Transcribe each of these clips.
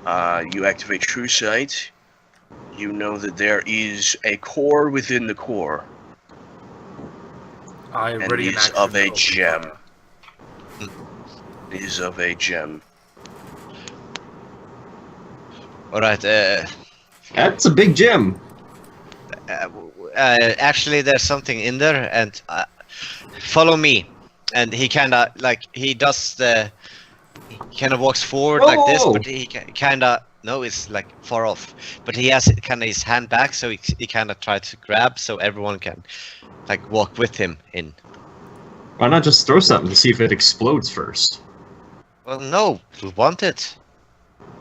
You activate True Sight. You know that there is a core within the core. And it is of a gem. It is of a gem. Alright, That's a big gem. actually there's something in there, and follow me. And he kinda, like, he does the... He kinda walks forward like this, but he kinda... No, it's like far off. But he has kinda his hand back, so he kinda tries to grab, so everyone can, like, walk with him in. Why not just throw something to see if it explodes first? Well, no, we want it.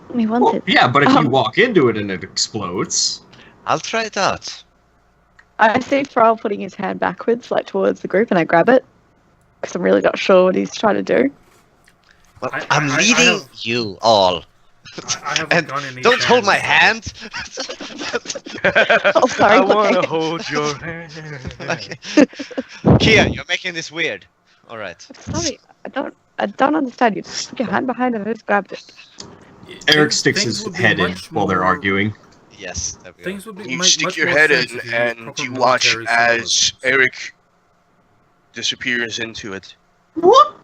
We want it. Yeah, but if you walk into it and it explodes... I'll try it out. I see Thrall putting his hand backwards, like towards the group, and I grab it. Because I'm really not sure what he's trying to do. Well, I'm leading you all. I have And gun in each don't hold my hand. hand. Oh, sorry. I want to hold your hand. Okay. Kia, you're making this weird. All right. Sorry, I don't understand. You just put your hand behind it and I just grabbed it. Eric sticks his head in while they're arguing. Yes. There we Things go. would be You stick much your more head sense in if you and proper you watch military as symbolism. Eric disappears into it. What?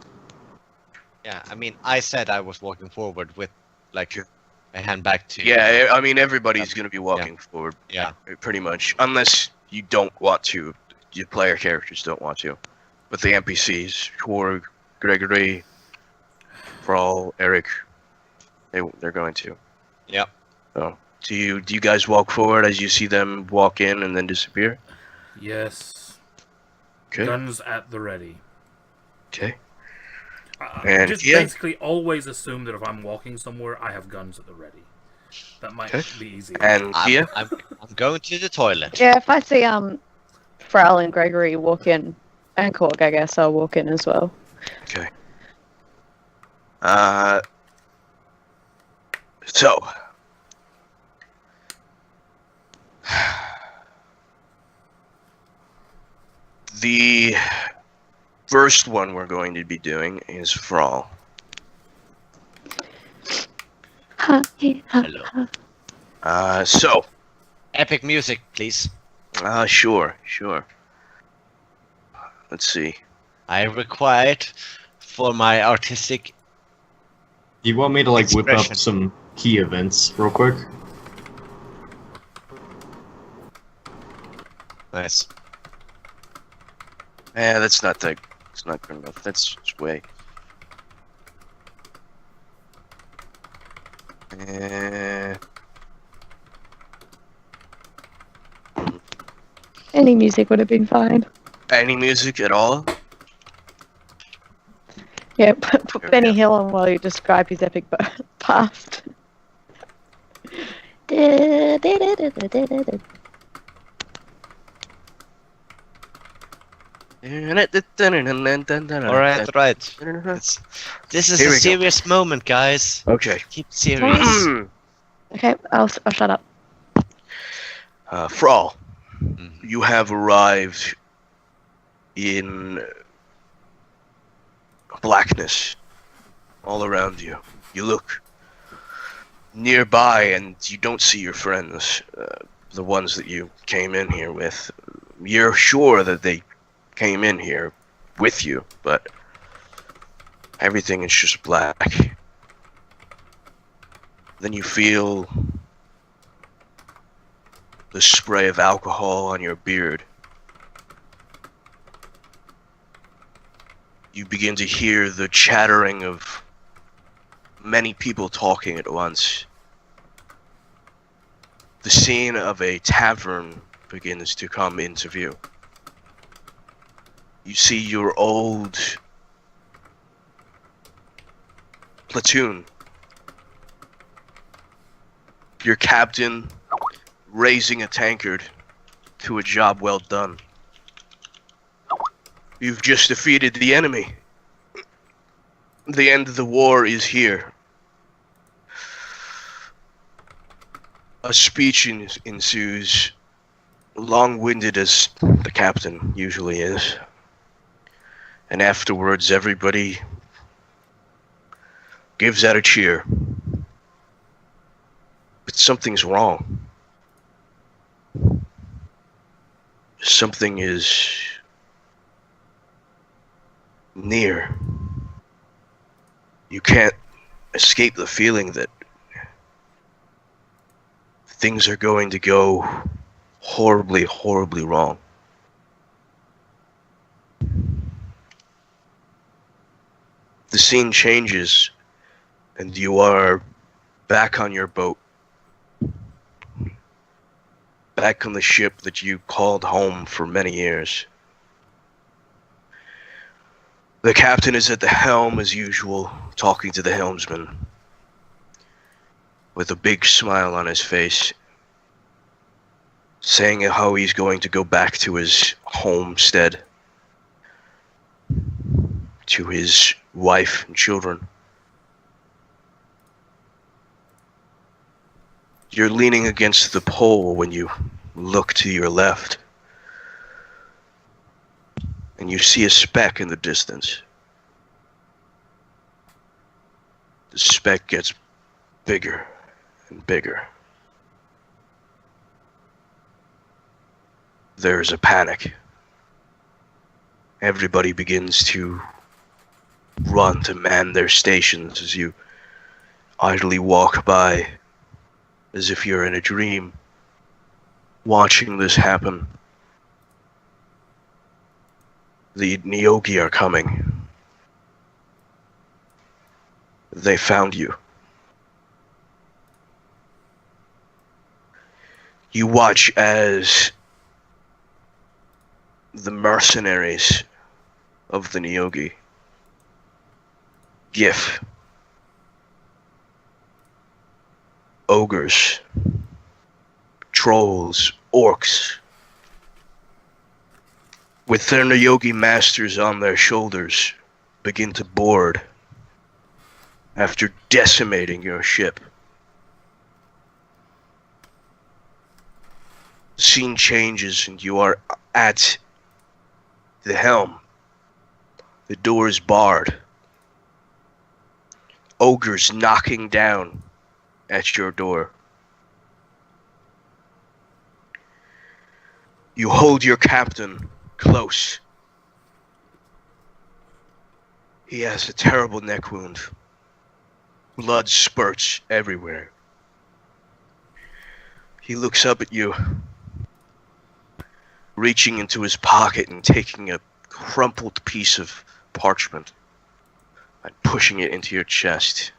Yeah, I mean, I said I was walking forward with, like, a hand back to. Yeah, I mean everybody's going to be walking forward. Yeah. Pretty much, unless you don't want to. Your player characters don't want to, but the NPCs, Torg, Gregory, Brawl, Eric, they're going to. Yep. So, do you guys walk forward as you see them walk in and then disappear? Yes. Okay. Guns at the ready. Okay. And Just yeah. basically always assume that if I'm walking somewhere, I have guns at the ready. That might be easy. And Kia? I'm going to the toilet. Yeah, if I see Frowell and Gregory walk in, and Korg, I guess I'll walk in as well. Okay. So. The first one we're going to be doing is Brawl. Hello. So. Epic music, please. Sure. Let's see. I require it for my artistic. You want me to like whip expression. up some key events real quick? Nice. Yeah, that's not that. It's not good enough. That's just way. Any music would have been fine. Any music at all? Yeah, put Benny Hill on while you describe his epic past. Alright. This is Here a we go. serious moment, guys. Okay. Keep serious. Okay, I'll shut up. Frawl, you have arrived in blackness all around you. You look nearby and you don't see your friends, the ones that you came in here with. You're sure that they came in here with you, but everything is just black. Then you feel the spray of alcohol on your beard. You begin to hear the chattering of many people talking at once. The scene of a tavern begins to come into view. You see your old platoon. Your captain raising a tankard to a job well done. You've just defeated the enemy. The end of the war is here. A speech ensues, long-winded as the captain usually is. And afterwards, everybody gives out a cheer. something's wrong. Something is near. You can't escape the feeling that things are going to go horribly, horribly wrong. The scene changes, and you are back on your boat. Back on the ship that you called home for many years. The captain is at the helm as usual, talking to the helmsman, with a big smile on his face, saying how he's going to go back to his homestead, to his wife and children. You're leaning against the pole when you look to your left, and you see a speck in the distance. The speck gets bigger and bigger. There's a panic. Everybody begins to run to man their stations as you idly walk by, as if you're in a dream, watching this happen. The Nyogi are coming. They found you. You watch as the mercenaries of the Nyogi, Gif, ogres, trolls, orcs, with their Nyogi masters on their shoulders, begin to board after decimating your ship. The scene changes and you are at the helm. The door is barred. Ogres knocking down at your door. You hold your captain close. He has a terrible neck wound. Blood spurts everywhere. He looks up at you, reaching into his pocket and taking a crumpled piece of parchment and pushing it into your chest.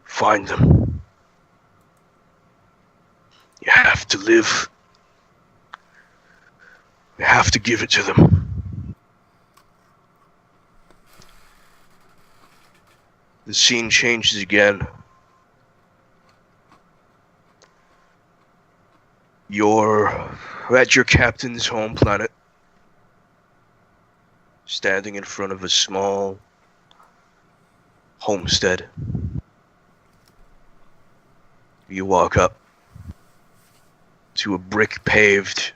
Find them. You have to live. You have to give it to them. The scene changes again. You're at your captain's home planet, standing in front of a small homestead. You walk up to a brick-paved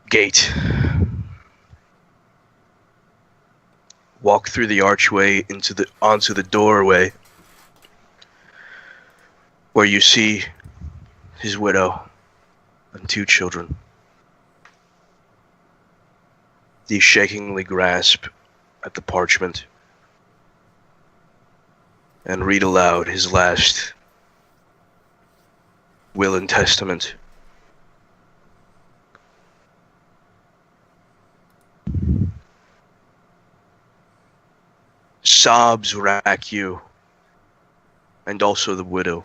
gate. Walk through the archway onto the doorway, where you see his widow and 2 children. They shakingly grasp at the parchment and read aloud his last will and testament. Sobs rack you, and also the widow.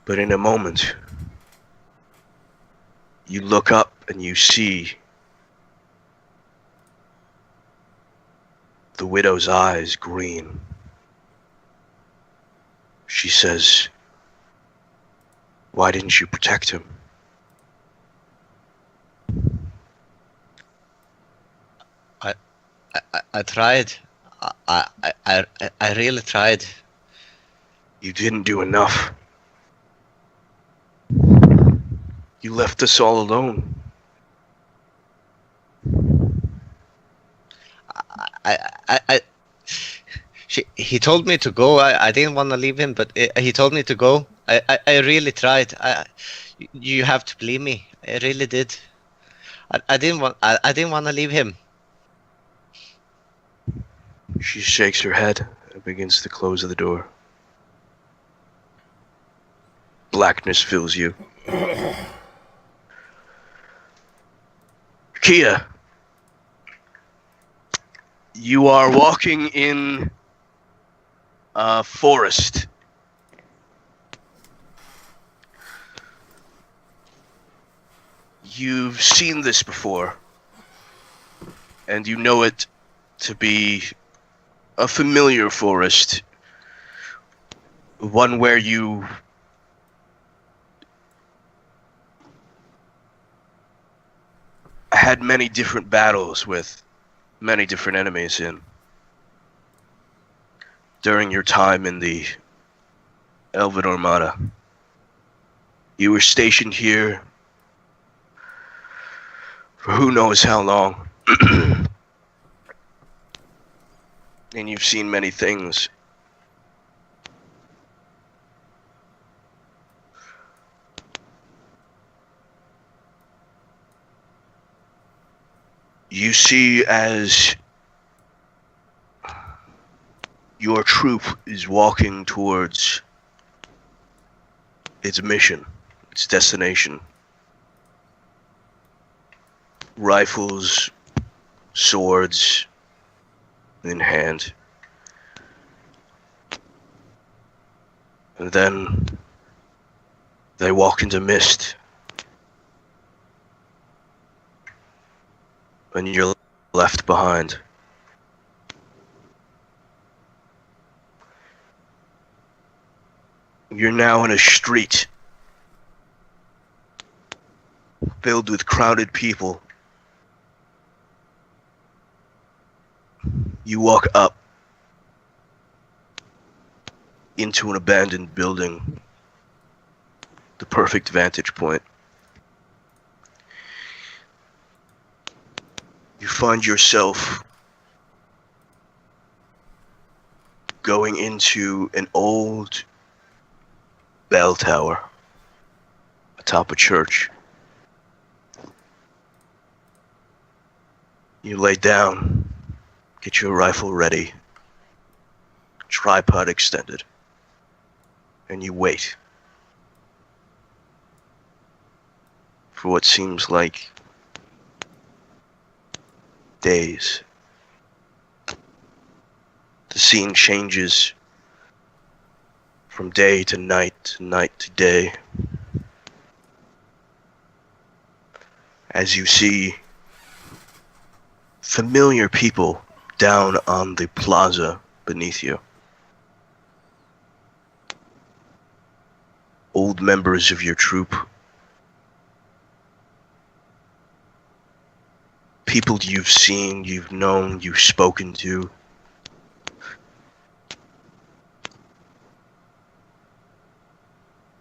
But in a moment, you look up and you see the widow's eyes green. She says, "Why didn't you protect him?" I tried. I really tried. You didn't do enough. You left us all alone. I he told me to go. I didn't want to leave him, but he told me to go. I really tried. You have to believe me. I really did. I didn't want. I didn't want to leave him. She shakes her head and begins to close the door. Blackness fills you. Kia, you are walking in a forest. You've seen this before, and you know it to be a familiar forest, one where you had many different battles with many different enemies in during your time in the Elven Armada. You were stationed here for who knows how long. And you've seen many things. You see as your troop is walking towards its mission, its destination. Rifles, swords in hand. And then they walk into mist. And you're left behind. You're now in a street filled with crowded people. You walk up into an abandoned building, the perfect vantage point. You find yourself going into an old bell tower atop a church. You lay down, get your rifle ready, tripod extended, and you wait for what seems like days. The scene changes from day to night to day, as you see familiar people down on the plaza beneath you. Old members of your troop. People you've seen, you've known, you've spoken to.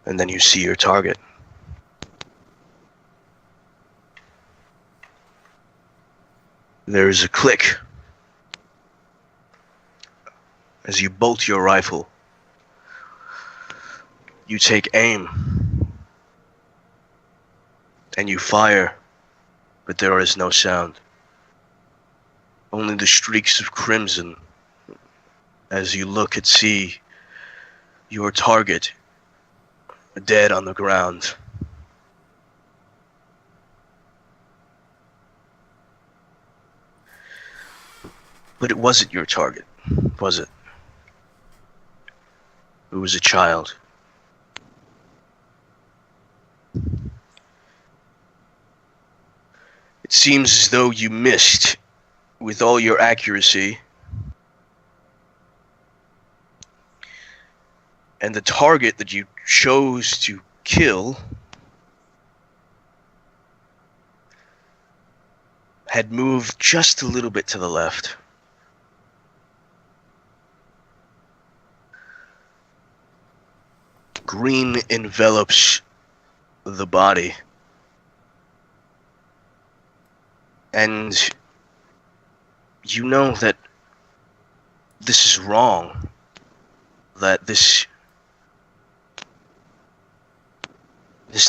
And then you see your target. There's a click as you bolt your rifle. You take aim and you fire, but there is no sound. Only the streaks of crimson as you look and see your target dead on the ground. But it wasn't your target, was it? It was a child. It seems as though you missed with all your accuracy. And the target that you chose to kill had moved just a little bit to the left. Green envelops the body. And you know that this is wrong. That this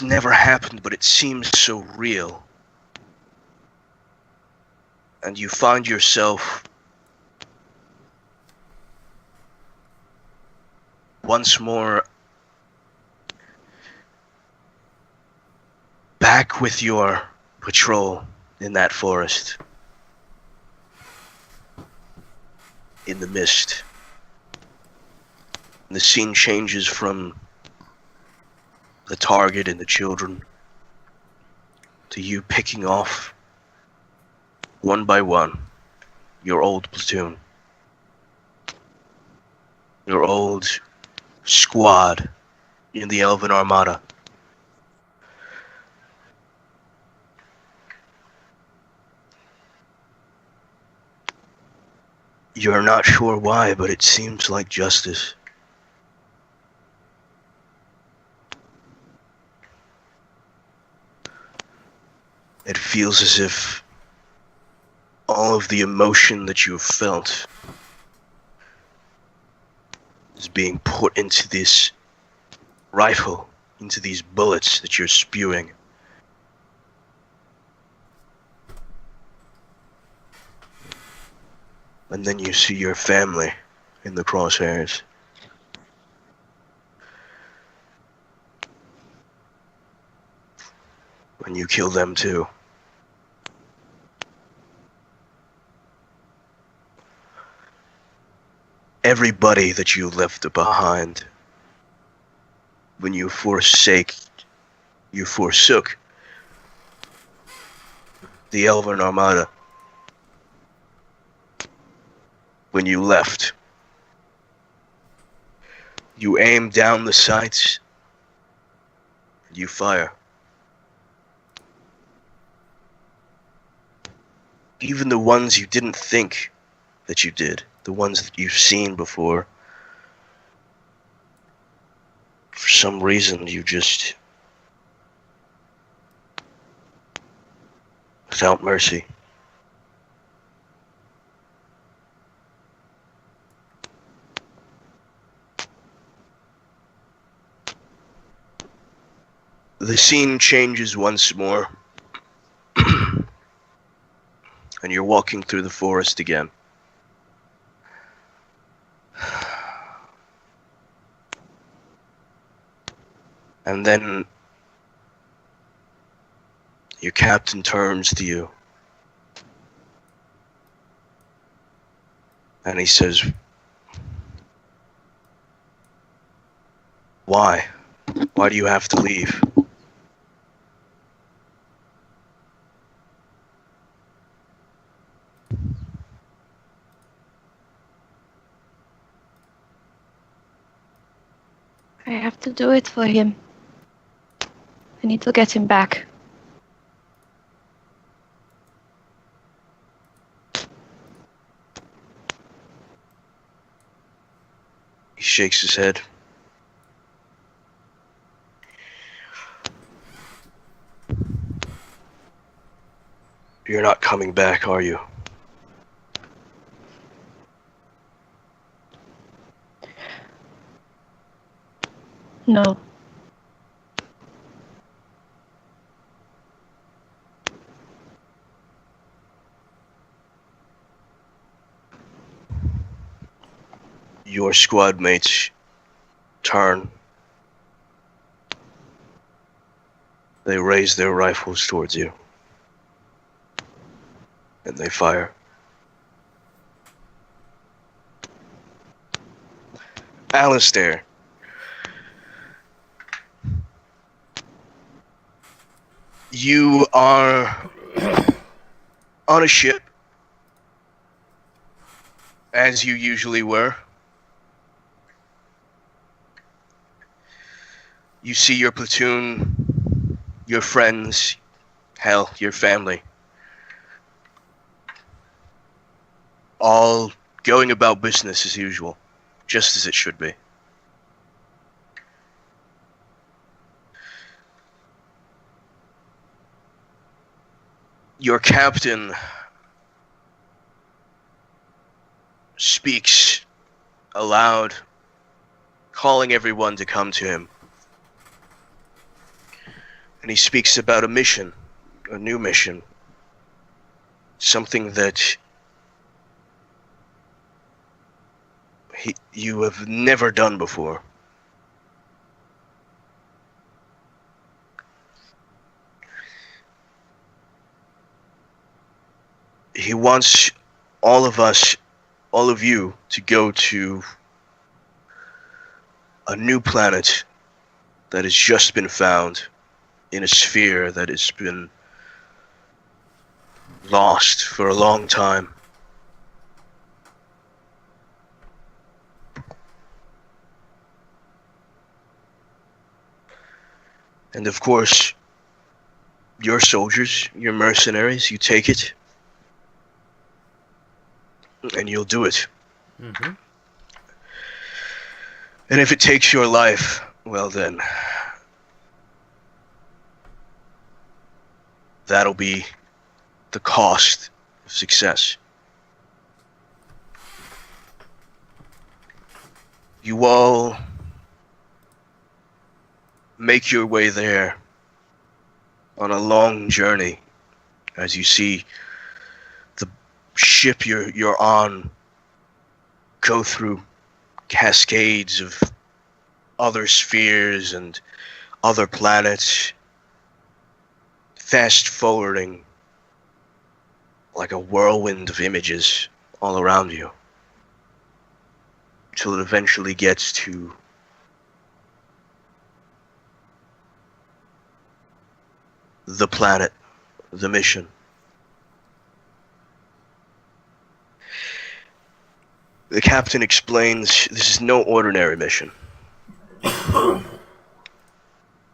never happened, but it seems so real. And you find yourself once more back with your patrol in that forest, in the mist. And the scene changes from the target and the children to you picking off one by one your old platoon, your old squad in the Elven Armada. You're not sure why, but it seems like justice. It feels as if all of the emotion that you have felt is being put into this rifle, into these bullets that you're spewing. And then you see your family in the crosshairs. And you kill them too. Everybody that you left behind when you forsook the Elven Armada. When you left, you aim down the sights, and you fire. Even the ones you didn't think that you did, the ones that you've seen before, for some reason you just, without mercy. The scene changes once more, and you're walking through the forest again. And then your captain turns to you, and he says, "Why? Why do you have to leave?" I have to do it for him. I need to get him back. He shakes his head. You're not coming back, are you? No. Your squad mates turn. They raise their rifles towards you. And they fire. Alistair. You are on a ship, as you usually were. You see your platoon, your friends, hell, your family, all going about business as usual, just as it should be. Your captain speaks aloud, calling everyone to come to him. And he speaks about a mission, a new mission, something that you have never done before. He wants all of us, all of you, to go to a new planet that has just been found in a sphere that has been lost for a long time. And of course, your soldiers, your mercenaries, you take it, and you'll do it. Mm-hmm. And if it takes your life, well then, that'll be the cost of success. You all make your way there on a long journey as you see the ship you're on go through cascades of other spheres and other planets, fast forwarding like a whirlwind of images all around you, till it eventually gets to the planet, the mission. The captain explains this is no ordinary mission.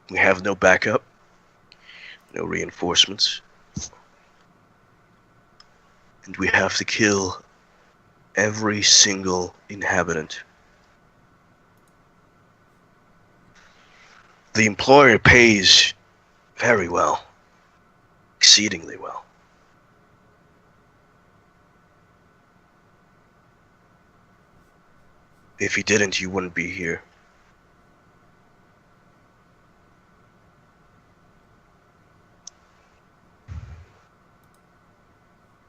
We have no backup, no reinforcements, and we have to kill every single inhabitant. The employer pays very well, exceedingly well. If he didn't, you wouldn't be here.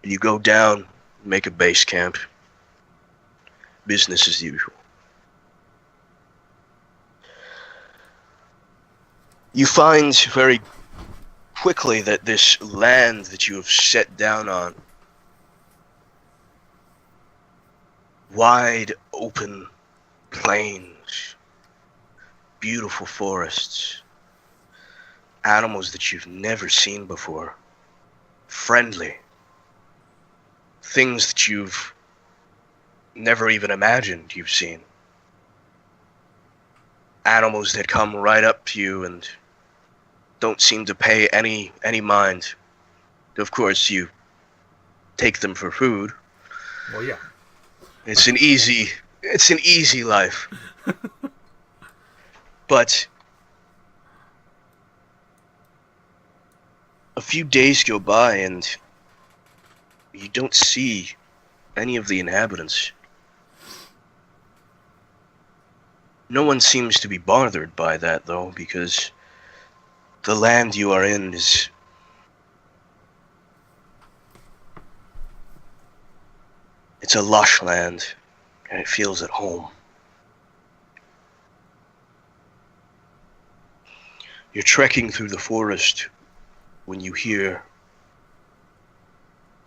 You go down, make a base camp. Business as usual. You find very quickly that this land that you have set down on, wide open plains, beautiful forests, animals that you've never seen before, friendly, things that you've never even imagined you've seen, animals that come right up to you and don't seem to pay any mind. Of course, you take them for food. Well, yeah. It's an easy life. But a few days go by and you don't see any of the inhabitants. No one seems to be bothered by that, though, because the land you are in is it's a lush land, and it feels at home. You're trekking through the forest when you hear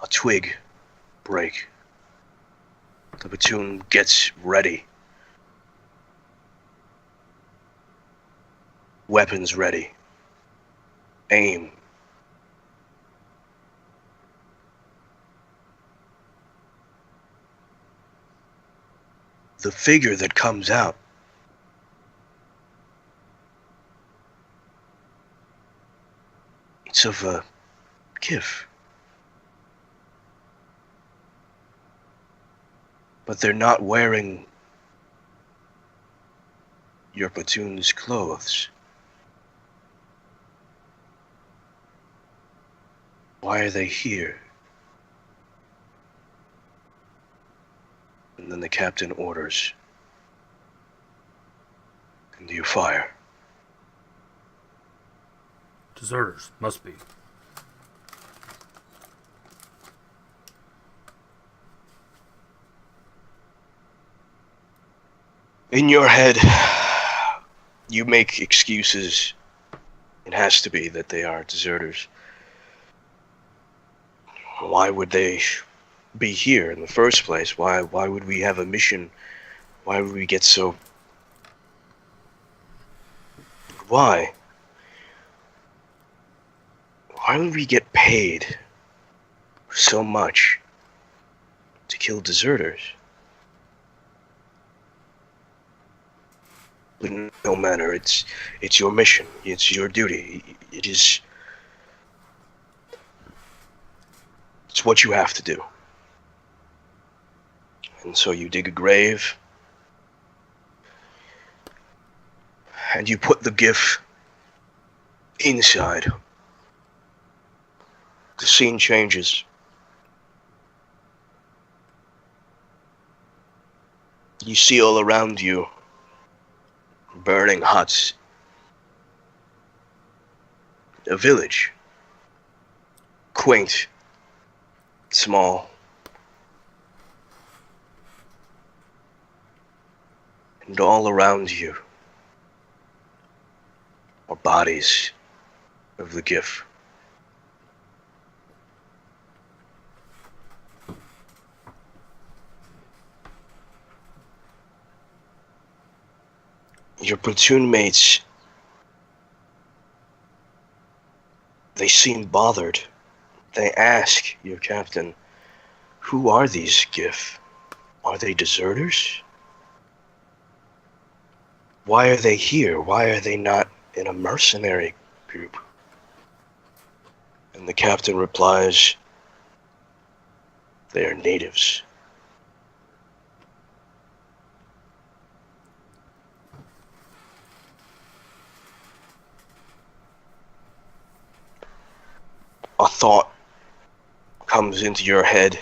a twig break. The platoon gets ready. Weapons ready. Aim. The figure that comes out it's of a kif. But they're not wearing your platoon's clothes. Why are they here? And then the captain orders, do you fire? Deserters, must be. In your head, you make excuses. It has to be that they are deserters. Why would they be here in the first place? Why would we have a mission? Why would we get so... Why? Why would we get paid so much to kill deserters? But no matter, it's your mission. It's your duty. It's what you have to do. And so you dig a grave, and you put the GIF inside. The scene changes. You see all around you burning huts. A village. Quaint. Small. And all around you are bodies of the GIF. Your platoon mates, they seem bothered. They ask your captain, who are these GIF? Are they deserters? Why are they here? Why are they not in a mercenary group? And the captain replies, they are natives. A thought comes into your head.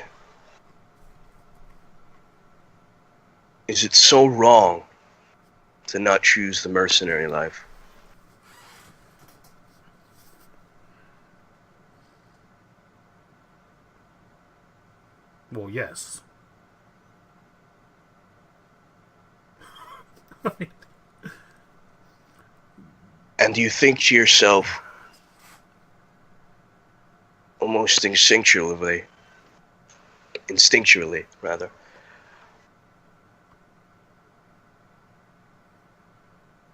Is it so wrong to not choose the mercenary life? Well, yes. And you think to yourself, almost instinctually, rather,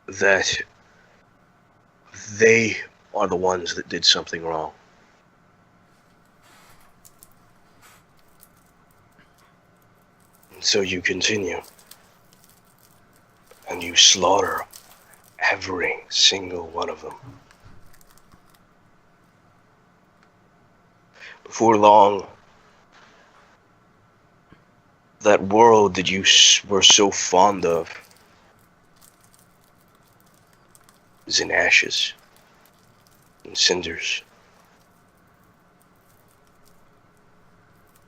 that they are the ones that did something wrong. And so you continue, and you slaughter every single one of them. Before long, that world that you were so fond of is in ashes and cinders.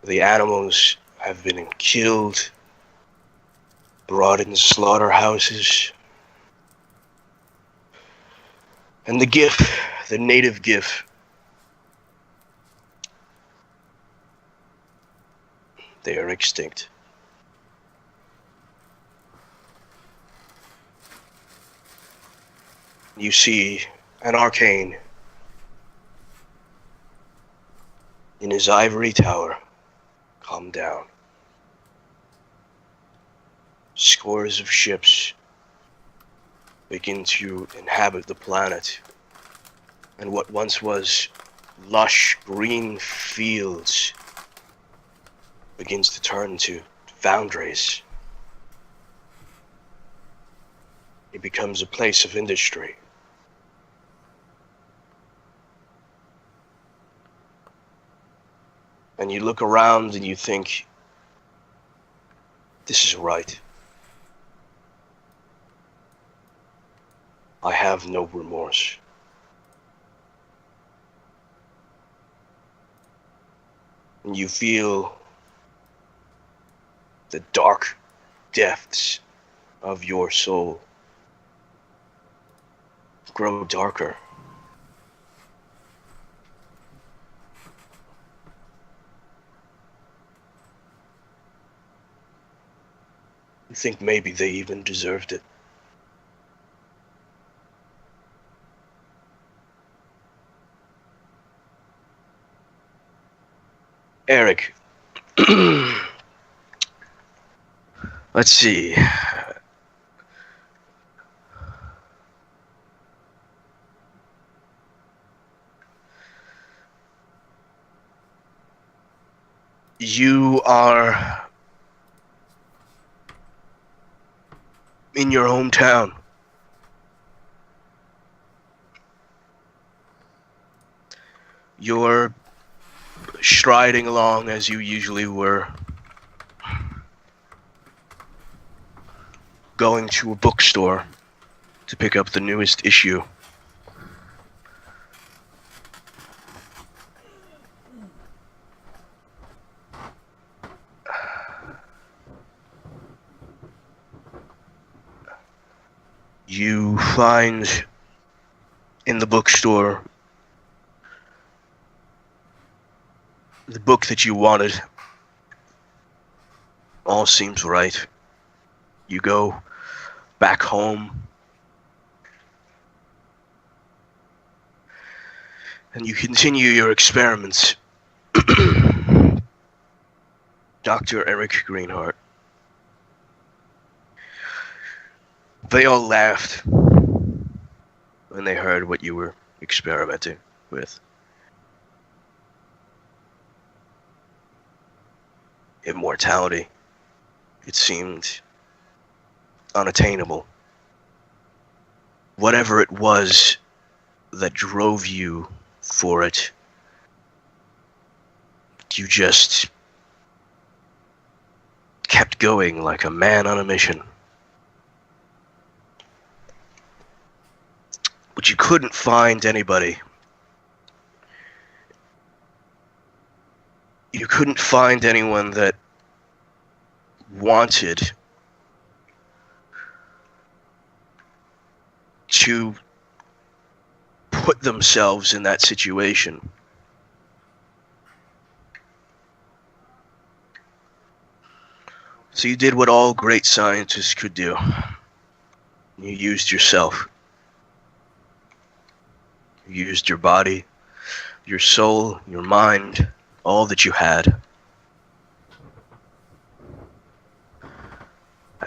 The animals have been killed, brought in slaughterhouses, and the GIF, the native GIF, they are extinct. You see an arcane in his ivory tower come down. Scores of ships begin to inhabit the planet, and what once was lush green fields begins to turn to foundries. It becomes a place of industry. And you look around and you think, this is right. I have no remorse. And you feel the dark depths of your soul grow darker. I think maybe they even deserved it. Eric, let's see. You are in your hometown. You're striding along as you usually were, going to a bookstore to pick up the newest issue. You find in the bookstore the book that you wanted. All seems right. You go back home and you continue your experiments. Dr. Eric Greenheart. They all laughed when they heard what you were experimenting with. Immortality. It seemed unattainable. Whatever it was that drove you for it, you just kept going like a man on a mission. But you couldn't find anybody. You couldn't find anyone that wanted to put themselves in that situation. So you did what all great scientists could do. You used yourself. You used your body, your soul, your mind, all that you had.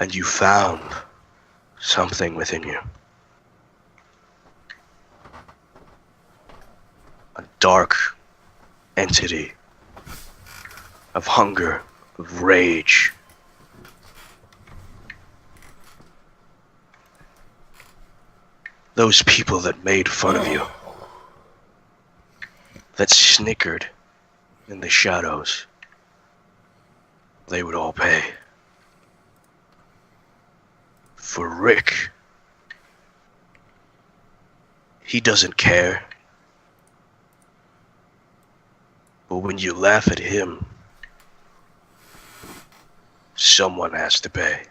And you found something within you. A dark entity of hunger, of rage. Those people that made fun of you, that snickered in the shadows, they would all pay. For Rick, he doesn't care. But when you laugh at him, someone has to pay.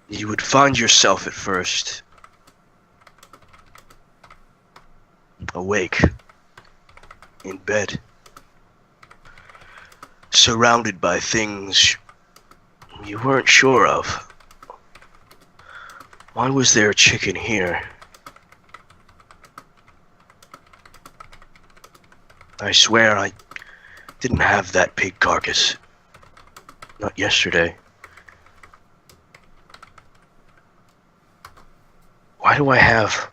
You would find yourself at first awake in bed, surrounded by things you weren't sure of. Why was there a chicken here? I swear I didn't have that pig carcass. Not yesterday. Why do I have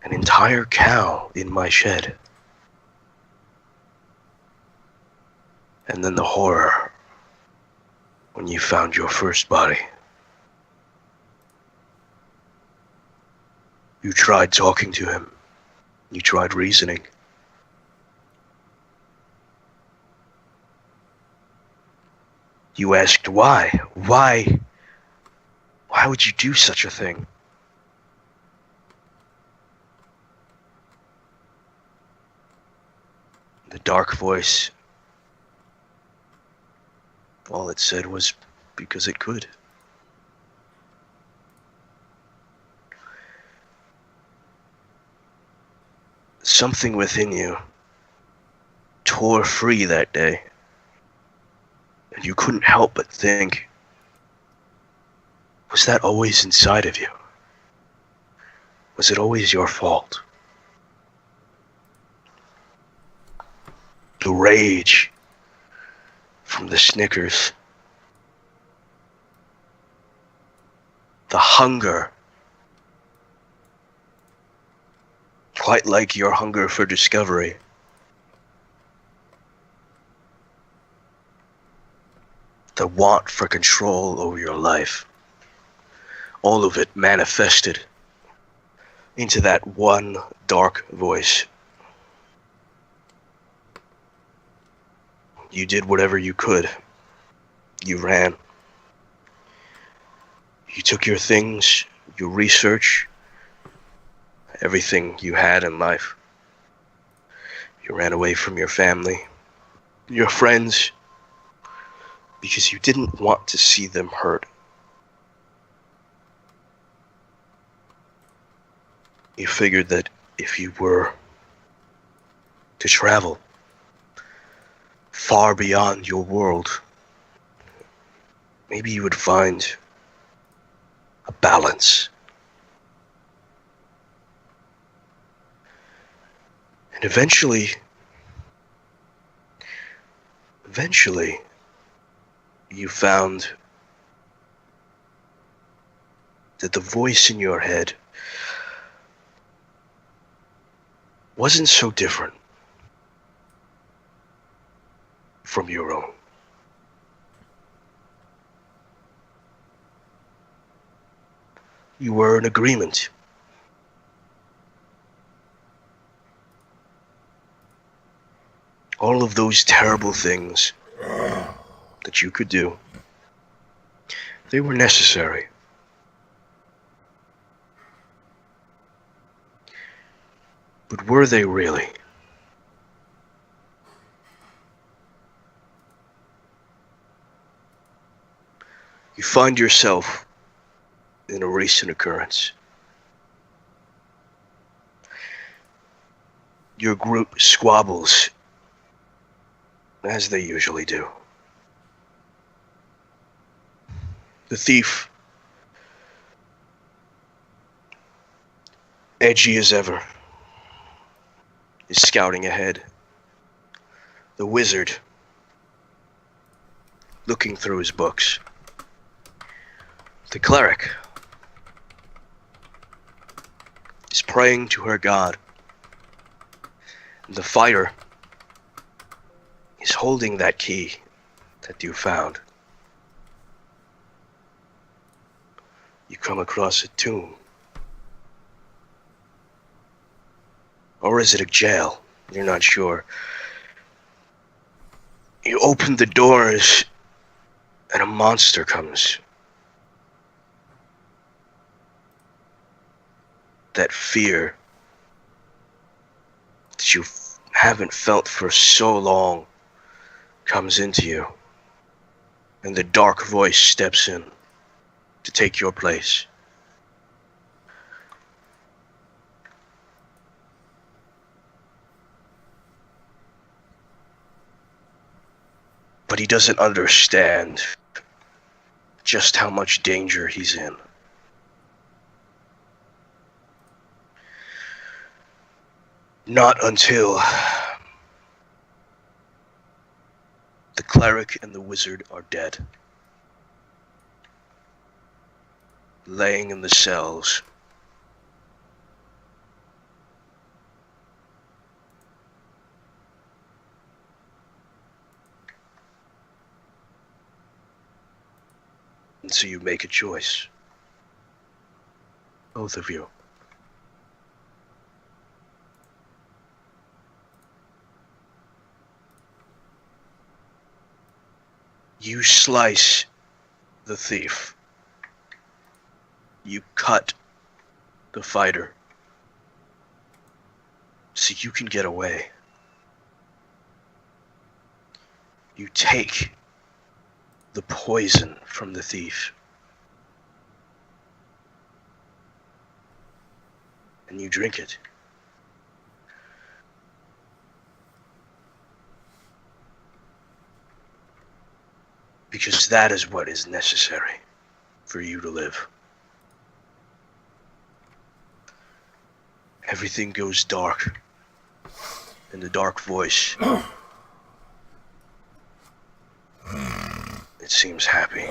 an entire cow in my shed? And then the horror when you found your first body. You tried talking to him. You tried reasoning. You asked why? Why would you do such a thing? The dark voice All it said was because it could. Something within you tore free that day, and you couldn't help but think, was that always inside of you? Was it always your fault? The rage from the Snickers, the hunger, quite like your hunger for discovery. The want for control over your life. All of it manifested into that one dark voice. You did whatever you could. You ran. You took your things, your research, everything you had in life. You ran away from your family, your friends, because you didn't want to see them hurt. You figured that if you were to travel far beyond your world, maybe you would find a balance. And eventually, you found that the voice in your head wasn't so different from your own. You were in agreement. All of those terrible things that you could do, they were necessary. But were they really? You find yourself in a recent occurrence. Your group squabbles, as they usually do. The thief, edgy as ever, is scouting ahead. The wizard, looking through his books. The cleric is praying to her god. The fighter is holding that key that you found. You come across a tomb. Or is it a jail? You're not sure. You open the doors and a monster comes. That fear that you haven't felt for so long comes into you, and the dark voice steps in to take your place. But he doesn't understand just how much danger he's in. Not until the cleric and the wizard are dead, laying in the cells. And so you make a choice. Both of you. You slice the thief. You cut the fighter so you can get away. You take the poison from the thief. And you drink it. Because that is what is necessary for you to live. Everything goes dark. And the dark voice, it seems happy.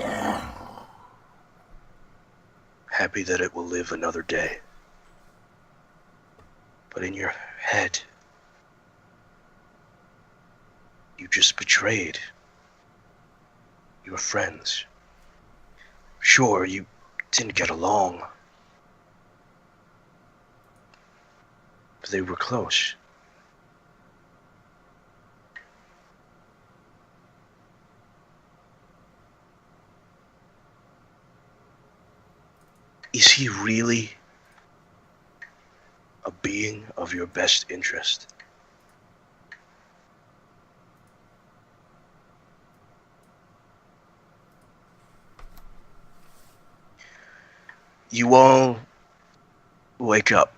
Happy that it will live another day. But in your head, you just betrayed your friends. Sure, you didn't get along, but they were close. Is he really a being of your best interest? You all wake up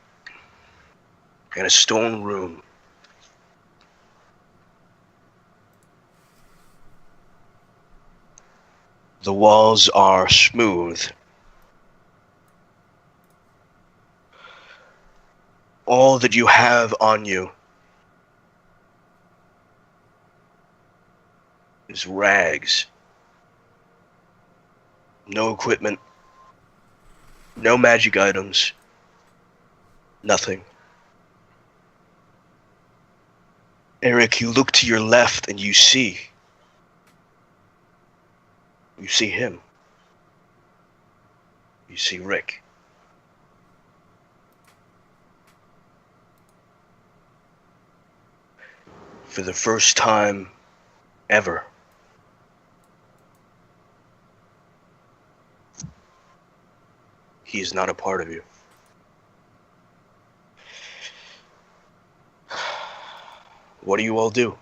in a stone room. The walls are smooth. All that you have on you is rags. No equipment. No magic items. Nothing. Eric, you look to your left and you see. You see him. You see Rick. For the first time ever, he is not a part of you. What do you all do?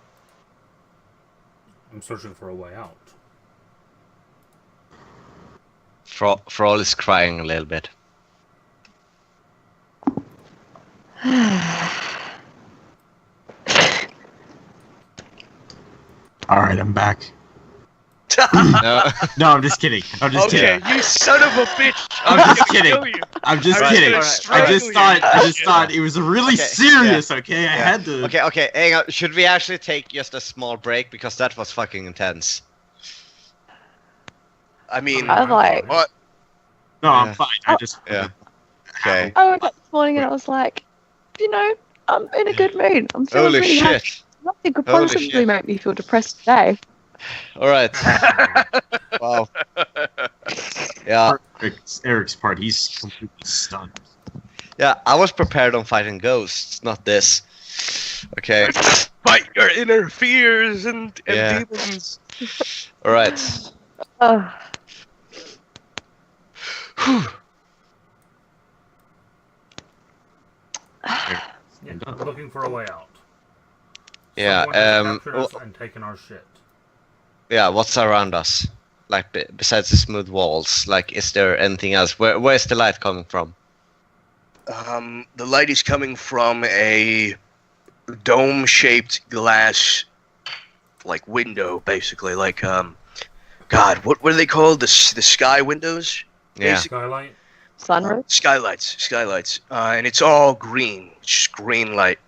I'm searching for a way out. Frol is crying a little bit. Alright, I'm back. No. No, I'm just kidding. I'm just Okay, kidding. you son of a bitch! I'm just kidding. I'm just Alright, kidding. alright, I just thought it was really Okay, serious, okay? I Yeah. had to. Okay, hang on. Should we actually take just a small break? Because that was fucking intense. I mean, I was like, what? No, I'm Yeah. fine. I just. Yeah. Okay. I woke up this morning and I was like, you know, I'm in a good mood. I'm feeling Holy really happy. shit. Nothing could Holy possibly shit. make me feel depressed today. Alright. Wow. Yeah. Eric's part, he's completely stunned. Yeah, I was prepared on fighting ghosts, not this. Okay. Fight your inner fears and Yeah. demons. Alright. Oh, Yeah, I'm looking for a way out. Yeah, Someone has captured us wh- and taken our shit. yeah, what's around us? Like, besides the smooth walls, like, is there anything else? Where's the light coming from? The light is coming from a dome-shaped glass, like window, basically. Like, God, what are they called? The sky windows? Yeah. Skylight? sunroof. Skylights. And it's all green. It's just green light.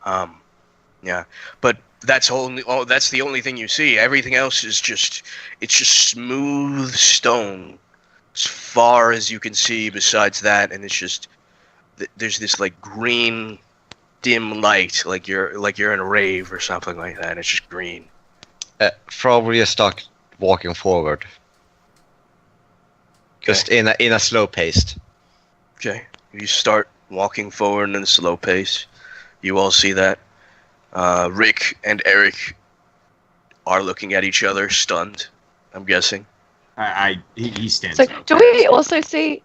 Yeah. But that's that's the only thing you see. Everything else is just smooth stone as far as you can see besides that, and it's just there's this like green dim light, like you're in a rave or something like that. It's just green. Probably just start walking forward. Just in a slow pace. Okay. You start walking forward in a slow pace. You all see that. Rick and Eric are looking at each other, stunned. I'm guessing. He stands So up. do we also see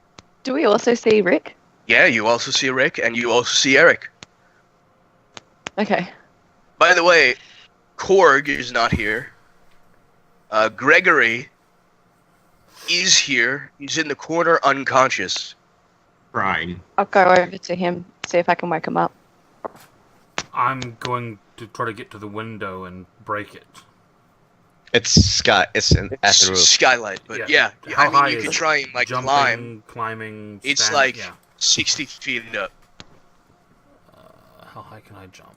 Rick? Yeah, you also see Rick, and you also see Eric. Okay. By the way, Korg is not here. Gregory is here. He's in the corner, unconscious. Crying. I'll go over to him, see if I can wake him up. I'm going to try to get to the window and break it. It's sky. It's at It's the roof. skylight, but yeah. How I high mean, you is can it? try and like Jumping, climbing. It's standing, like yeah. 60 feet up. How high can I jump?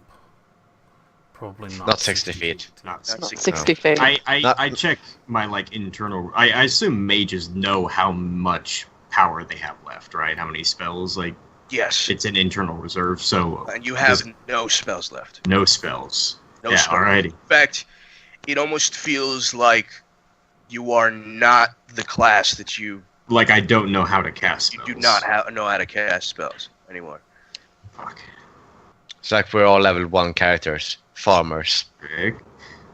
Probably not. Not 60 feet. Not Not not 60. 60 feet. I checked my like internal. I assume mages know how much power they have left, right? How many spells? Like Yes. it's an internal reserve, so And you have no spells left. no spells. No Yeah, spells. alrighty. In fact, it almost feels like you are not the class that you Like I don't know how to cast you spells. do not know how to cast spells anymore. Fuck. It's like we're all level 1 characters. Farmers. Rick.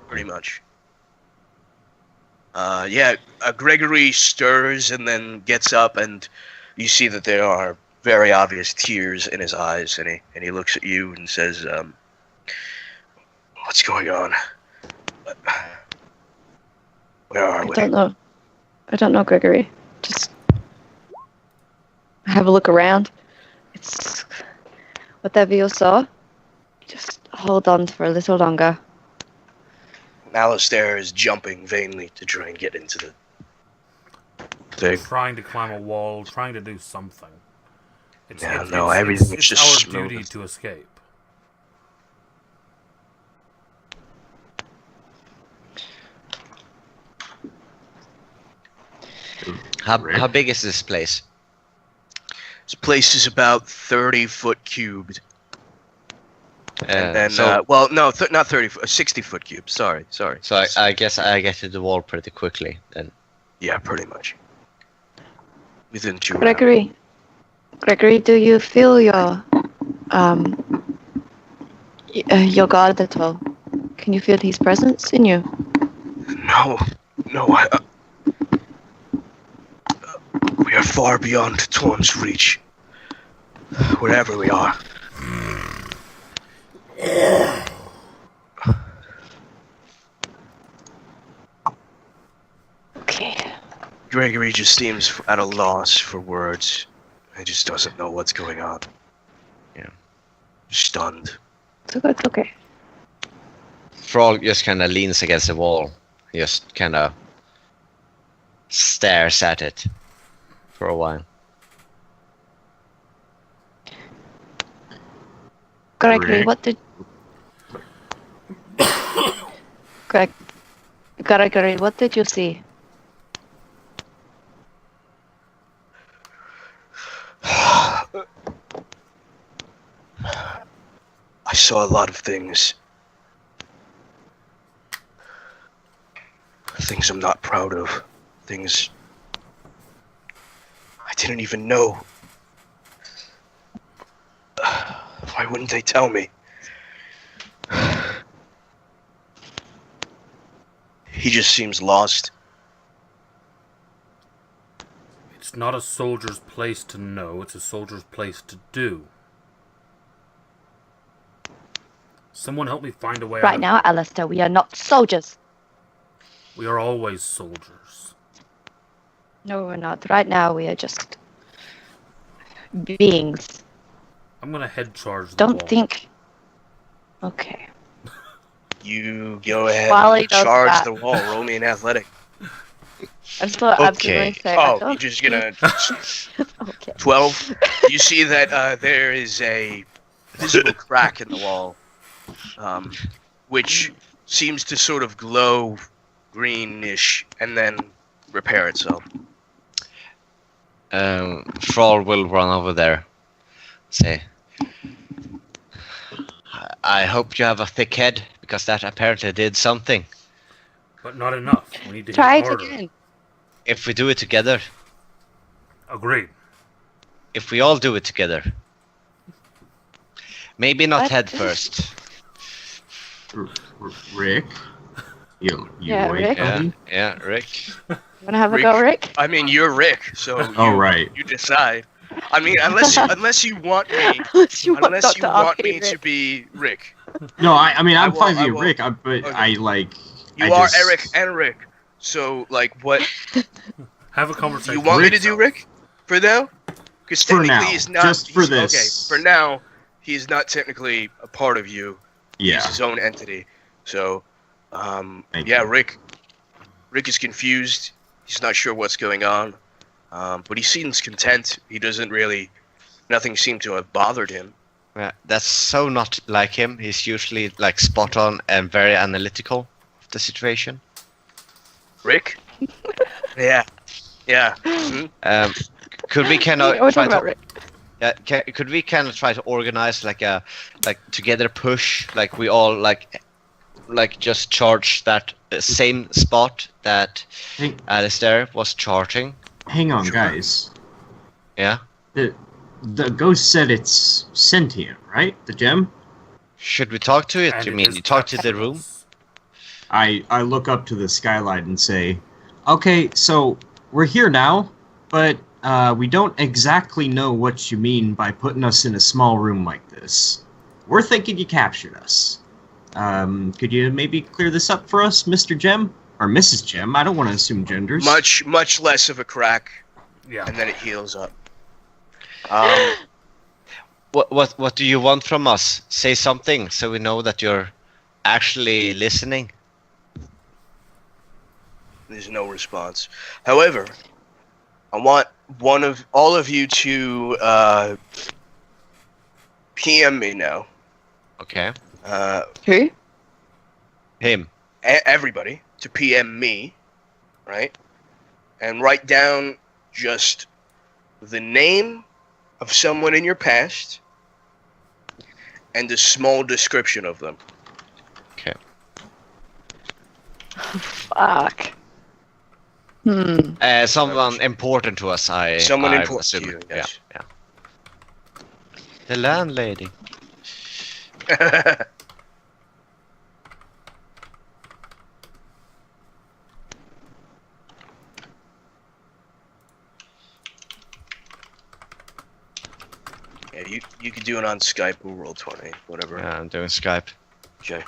Pretty much. Gregory stirs and then gets up, and you see that there are very obvious tears in his eyes, and he looks at you and says, "What's going on? Where are we?" I don't know, Gregory. Just have a look around. It's whatever you saw. Just hold on for a little longer. Alistair is jumping vainly to try and get into the thing. Trying to climb a wall, trying to do something. Everything is just our smooth. duty to escape. How big is this place? This place is about 30-foot cubed. And then, so not 30 foot, 60-foot cube. Sorry. so I guess I get to the wall pretty quickly then. Yeah, pretty much. Within 2 rounds. Gregory, do you feel your god at all? Can you feel his presence in you? No, we are far beyond Torm's reach. Wherever we are. Okay. Gregory just seems at a loss for words. He just doesn't know what's going on. Yeah. Stunned. So it's okay. Frog just kind of leans against the wall. He just kind of stares at it for a while. Gregory, Rick? what did... Gregory, what did you see? I saw a lot of things. Things I'm not proud of. Things I didn't even know. Why wouldn't they tell me? He just seems lost. It's not a soldier's place to know, it's a soldier's place to do. Someone help me find a way out. Right now, Alistair, we are not soldiers. We are always soldiers. No, we're not. Right now, we are just beings. I'm gonna head charge the Don't wall. think... Okay. You go ahead While he and does charge that. the wall. Roll me an athletic. I'm still absolutely saying I Oh, don't... you're just gonna... Okay. 12. You see that there is a visible crack in the wall, which seems to sort of glow greenish and then repair itself. Thrall will run over there. Say, I hope you have a thick head, because that apparently did something. But not enough. We need to Try hit it harder. again. If we do it together, Agreed. if we all do it together. Maybe not What? head first. Rick? You Yeah, awake, Rick? Yeah, buddy? yeah, Rick. Wanna have a Rick? go, Rick? I mean, you're Rick, so you, Oh, right. you decide. I mean, unless you want me, Unless you want unless you Dr. want RP, me to Rick. be Rick. No, I mean, I'm I fine will- being Rick, but okay. I like... You I are just- Eric and Rick. So, like, what Have a conversation. you want me to with do, yourself. Rick? For now? Because For technically now, he's not. just for he's- this. Okay, for now, he's not technically a part of you. Yeah. He's his own entity. So, Thank yeah, you. Rick is confused. He's not sure what's going on. But he seems content. He doesn't really. Nothing seemed to have bothered him. Yeah, that's so not like him. He's usually like spot on and very analytical of the situation. Rick? Yeah. Yeah. Mhm. Could we kind We're of try talking about to? Rick. Yeah, could we kind of try to organize like a together push, like we all like just charge that same spot that Hey, Alistair was charging? hang on, Sure. guys. Yeah. The ghost said it's sentient, right? The gem. Should we talk to it? And You it mean is you talk to the touching room? us. I look up to the skylight and say, "Okay, so we're here now, but we don't exactly know what you mean by putting us in a small room like this. We're thinking you captured us. Could you maybe clear this up for us, Mr. Gem or Mrs. Gem? I don't want to assume genders. Much less of a crack, Yeah. and then it heals up. What do you want from us? Say something so we know that you're actually listening. There's no response. However, I want all of you to PM me now. Okay. Who? Him. Everybody to PM me, right? And write down just the name of someone in your past and a small description of them. Okay. Fuck. Someone important to us. Someone I'm important to assuming. you, yes. Yeah. The landlady. Yeah, you could do it on Skype or Roll20, whatever. Yeah, I'm doing Skype. Okay.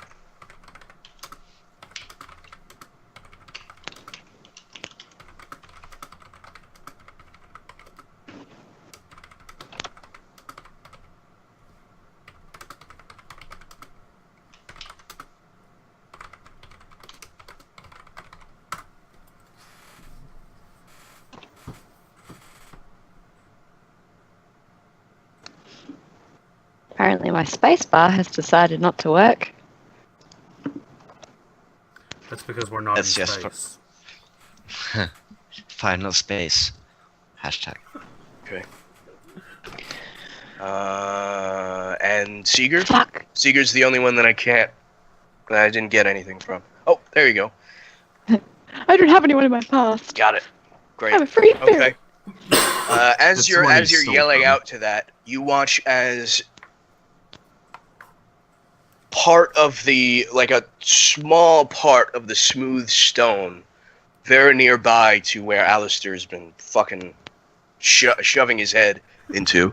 Apparently my spacebar has decided not to work. That's because we're not That's in just for- space. Final space. Hashtag. Okay. And Seeger? Fuck. Seeger's the only one that I didn't get anything from. Oh, there you go. I don't have anyone in my past. Got it. I'm Great. a free spirit. Okay. As That's you're where he's so yelling dumb. out to that, you watch as part of the a small part of the smooth stone, very nearby to where Alistair's been fucking shoving his head into.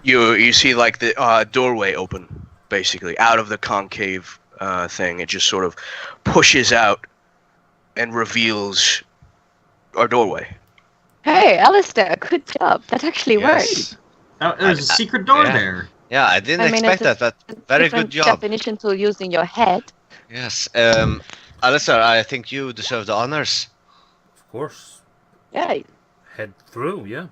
You see like the doorway open, basically out of the concave thing. It just sort of pushes out and reveals our doorway. Hey, Alistair, good job. That actually worked. There's a secret door yeah. there. Yeah, I didn't I mean, expect it's that, a but very different good job. definition to using your head. Yes. Alistair, I think you deserve the honors. Of course. Yeah. Head through, yeah.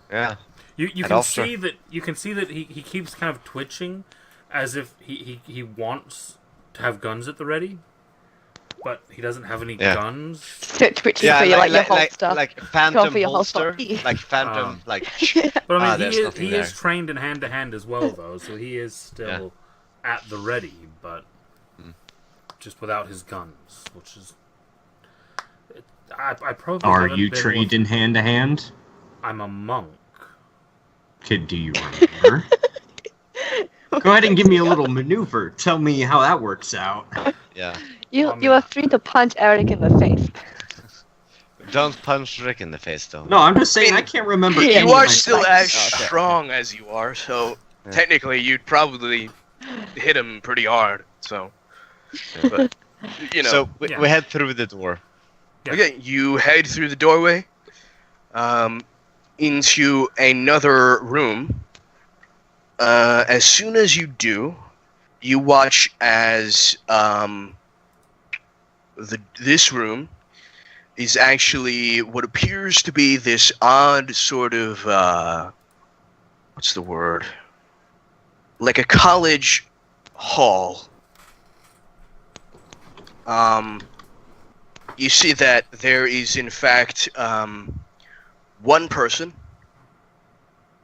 Yeah. You And can also- see that he keeps kind of twitching as if he wants to have guns at the ready, but he doesn't have any Yeah. guns. So twitchy Yeah, for your, your holster. like phantom for your holster, holster. like phantom, like. But I mean, there's he nothing is there. trained in hand to hand as well, though, so he is still at the ready, but just without his guns, which is. I probably. Are haven't you been trained with- in hand to hand? I'm a monk. Kid, do you remember? Go ahead and give me a little maneuver. Tell me how that works out. Yeah. You are free to punch Eric in the face. Don't punch Rick in the face, though. No, I'm just saying I can't remember. Yeah, any You of are my still fights. as Okay. strong as you are, so Yeah. technically you'd probably hit him pretty hard. So, but you know. So Yeah. we head through the door. Yeah. Okay, you head through the doorway, into another room. As soon as you do, you watch as this room is actually what appears to be this odd sort of what's the word? Like a college hall. You see that there is in fact one person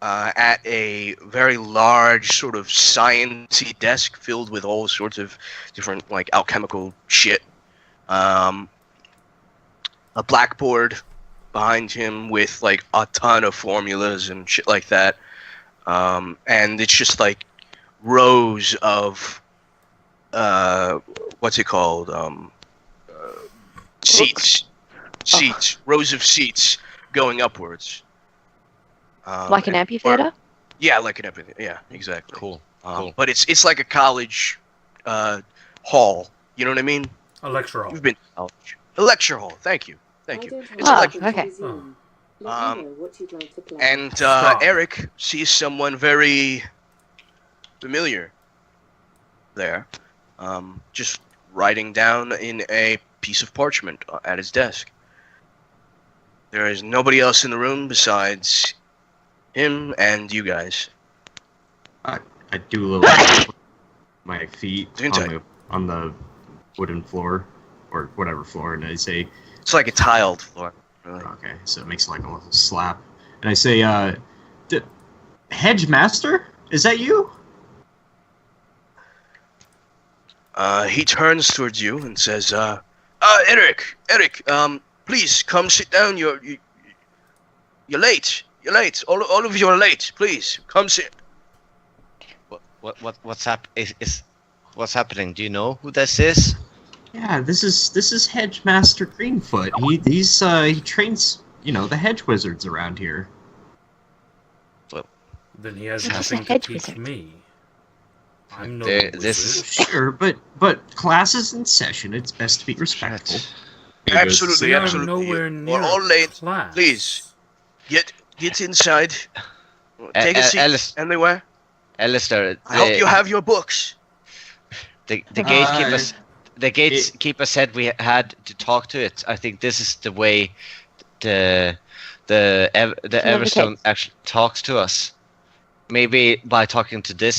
at a very large sort of science-y desk filled with all sorts of different like alchemical shit. A blackboard behind him with like a ton of formulas and shit like that. And it's just like rows of what's it called? Seats. Rows of seats going upwards. Like an amphitheater? Yeah, like an amphitheater. Yeah, exactly. Cool. But it's like a college hall. You know what I mean? A lecture hall. You've been to college. A lecture hall. Thank you. It's Oh, like okay. and Eric sees someone very familiar there, just writing down in a piece of parchment at his desk. There is nobody else in the room besides him and you guys. I do a little my feet Doing on the wooden floor or whatever floor, and I say, It's like a tiled floor. Really. okay, so it makes like a little slap, and I say, Hedge Master, is that you? He turns towards you and says, Eric, please come sit down. You're late. You're late. All of you are late. Please come sit. What's what's happening? Do you know who this is? Yeah, this is Hedge Master Greenfoot. He trains, the hedge wizards around here. Then he has He's just a nothing to hedge teach wizard. me. I'm no This wizard. Sure, but class is in session. It's best to be respectful. Absolutely, We are absolutely. nowhere near We're all late. class. Please. Get inside. Take a seat anywhere. Alistair, I hope you have your books. the gatekeeper said we had to talk to it. I think this is the way the Everstone actually talks to us. Maybe by talking to this